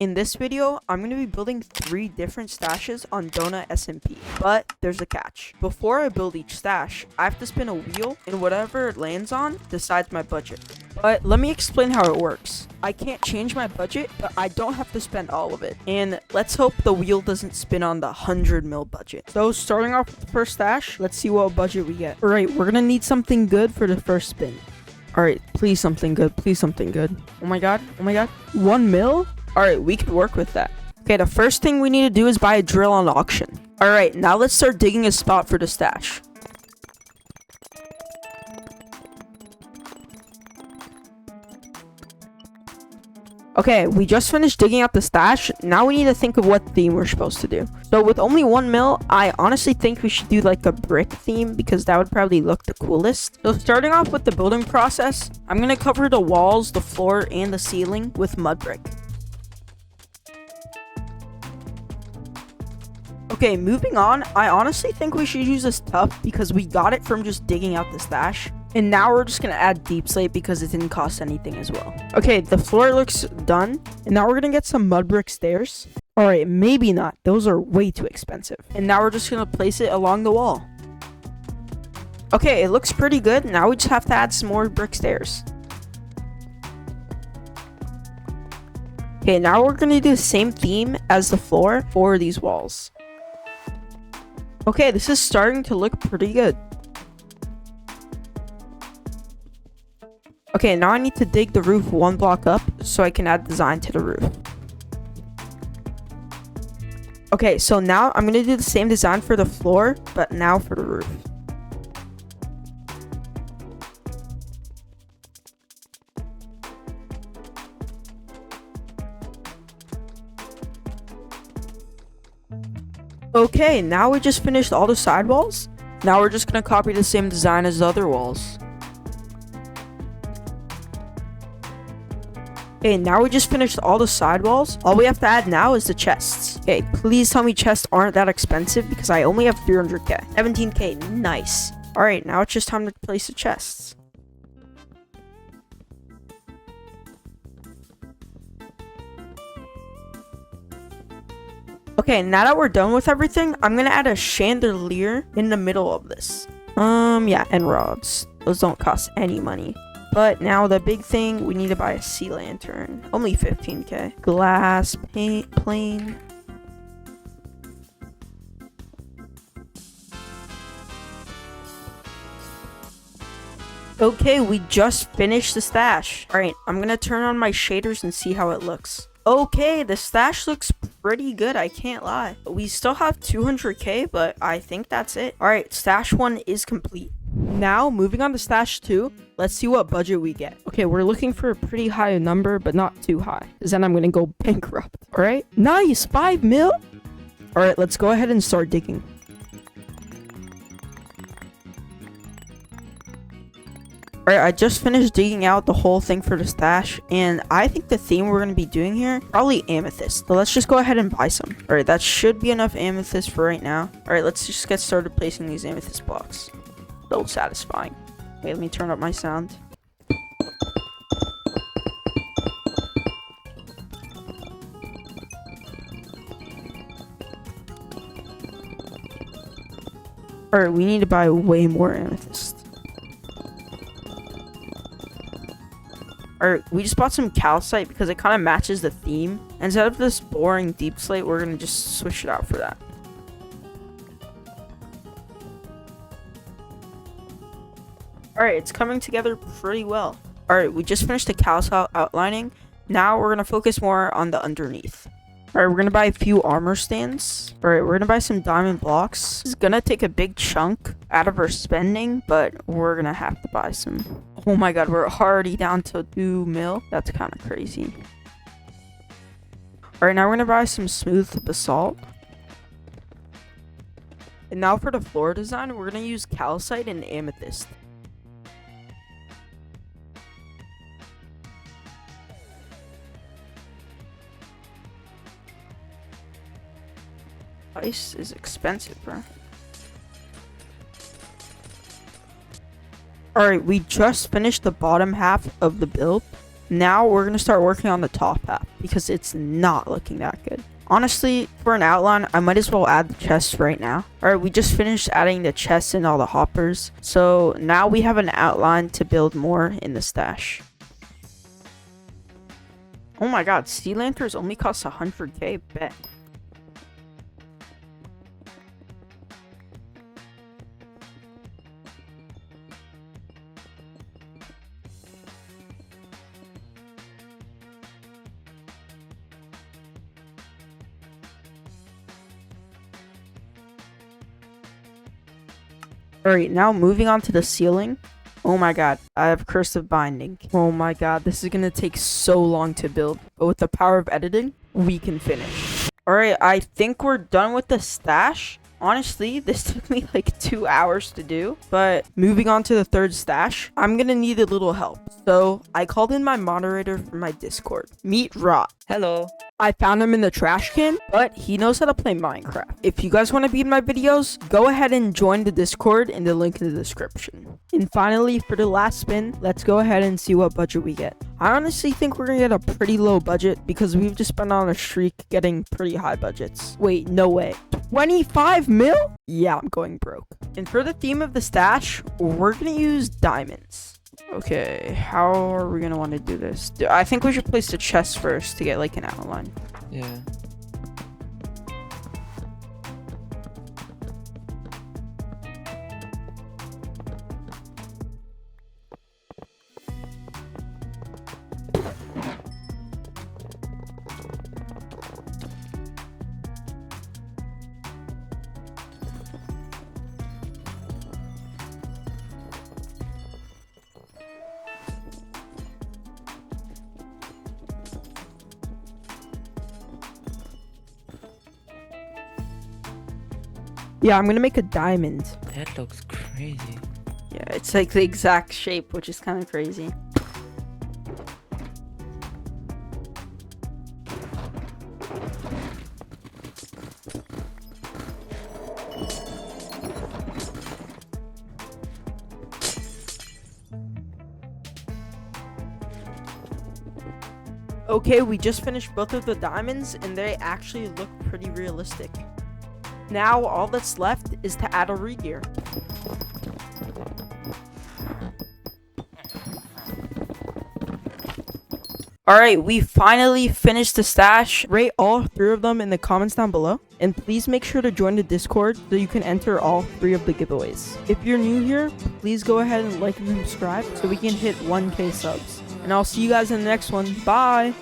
In this video, I'm going to be building 3 different stashes on DonutSMP, but there's a catch. Before I build each stash, I have to spin a wheel, and whatever it lands on decides my budget. But let me explain how it works. I can't change my budget, but I don't have to spend all of it. And let's hope the wheel doesn't spin on the 100 mil budget. So starting off with the first stash, let's see what budget we get. Alright, we're going to need something good for the first spin. Alright, please something good, please something good. Oh my god, 1 mil? Alright, we could work with that. Okay, the first thing we need to do is buy a drill on auction. Alright, now let's start digging a spot for the stash. Okay, we just finished digging out the stash. Now we need to think of what theme we're supposed to do. So with only 1 mil, I honestly think we should do like a brick theme because that would probably look the coolest. So starting off with the building process, I'm going to cover the walls, the floor, and the ceiling with mud brick. Okay, moving on, I honestly think we should use this tuff because we got it from just digging out the stash. And now we're just going to add deep slate because it didn't cost anything as well. Okay, the floor looks done. And now we're going to get some mud brick stairs. Alright, maybe not. Those are way too expensive. And now we're just going to place it along the wall. Okay, it looks pretty good. Now we just have to add some more brick stairs. Okay, now we're going to do the same theme as the floor for these walls. Okay, this is starting to look pretty good. Okay, now I need to dig the roof 1 block up so I can add design to the roof. Okay, so now I'm going to do the same design for the floor, but now for the roof. Okay, now we just finished all the sidewalls. Now we're just going to copy the same design as the other walls. Okay, now we just finished all the sidewalls. All we have to add now is the chests. Okay, please tell me chests aren't that expensive because I only have 300k. 17k, nice. Alright, now it's just time to place the chests. Okay, now that we're done with everything, I'm gonna add a chandelier in the middle of this. Yeah, and rods. Those don't cost any money. But now the big thing, we need to buy a sea lantern. Only 15k. Glass, paint, plane. Okay, we just finished the stash. Alright, I'm gonna turn on my shaders and see how it looks. Okay, the stash looks pretty good, I can't lie. We still have 200k, but I think that's it. Alright, stash 1 is complete. Now, moving on to stash 2, let's see what budget we get. Okay, we're looking for a pretty high number, but not too high, because then I'm gonna go bankrupt. Alright, nice, 5 mil. Alright, let's go ahead and start digging. Alright, I just finished digging out the whole thing for the stash, and I think the theme we're going to be doing here, probably amethyst. So let's just go ahead and buy some. Alright, that should be enough amethyst for right now. Alright, let's just get started placing these amethyst blocks. So satisfying. Wait, let me turn up my sound. Alright, we need to buy way more amethyst. Alright, we just bought some calcite because it kind of matches the theme. Instead of this boring deep slate, we're going to just switch it out for that. Alright, it's coming together pretty well. Alright, we just finished the calcite outlining. Now we're going to focus more on the underneath. Alright, we're going to buy a few armor stands. Alright, we're going to buy some diamond blocks. This is going to take a big chunk out of our spending, but we're going to have to buy some. Oh my god, we're already down to 2 mil. That's kind of crazy. Alright, now we're going to buy some smooth basalt. And now for the floor design, we're going to use calcite and amethyst. Ice is expensive, bro. Alright, we just finished the bottom half of the build. Now we're gonna start working on the top half because it's not looking that good. Honestly, for an outline, I might as well add the chests right now. Alright, we just finished adding the chests and all the hoppers. So now we have an outline to build more in the stash. Oh my god, sea lanterns only cost 100k, bet. Alright, now moving on to the ceiling. Oh my god, I have cursive binding. Oh my god, this is gonna take so long to build. But with the power of editing, we can finish. Alright, I think we're done with the stash. Honestly, this took me like 2 hours to do. But moving on to the third stash, I'm gonna need a little help. So I called in my moderator from my Discord. Meet Rot. Hello. I found him in the trash can, but he knows how to play Minecraft. If you guys want to be in my videos, go ahead and join the Discord in the link in the description. And finally, for the last spin, let's go ahead and see what budget we get. I honestly think we're gonna get a pretty low budget because we've just been on a streak getting pretty high budgets. Wait, no way. 25 mil? Yeah, I'm going broke. And for the theme of the stash, we're gonna use diamonds. Okay, how are we gonna want to do this? I think we should place the chest first to get like an outline. Yeah. Yeah, I'm gonna make a diamond. That looks crazy. Yeah, it's like the exact shape, which is kind of crazy. Okay, we just finished both of the diamonds and they actually look pretty realistic. Now all that's left is to add a regear. Alright, we finally finished the stash. Rate all 3 of them in the comments down below. And please make sure to join the Discord so you can enter all 3 of the giveaways. If you're new here, please go ahead and like and subscribe so we can hit 1k subs. And I'll see you guys in the next one. Bye!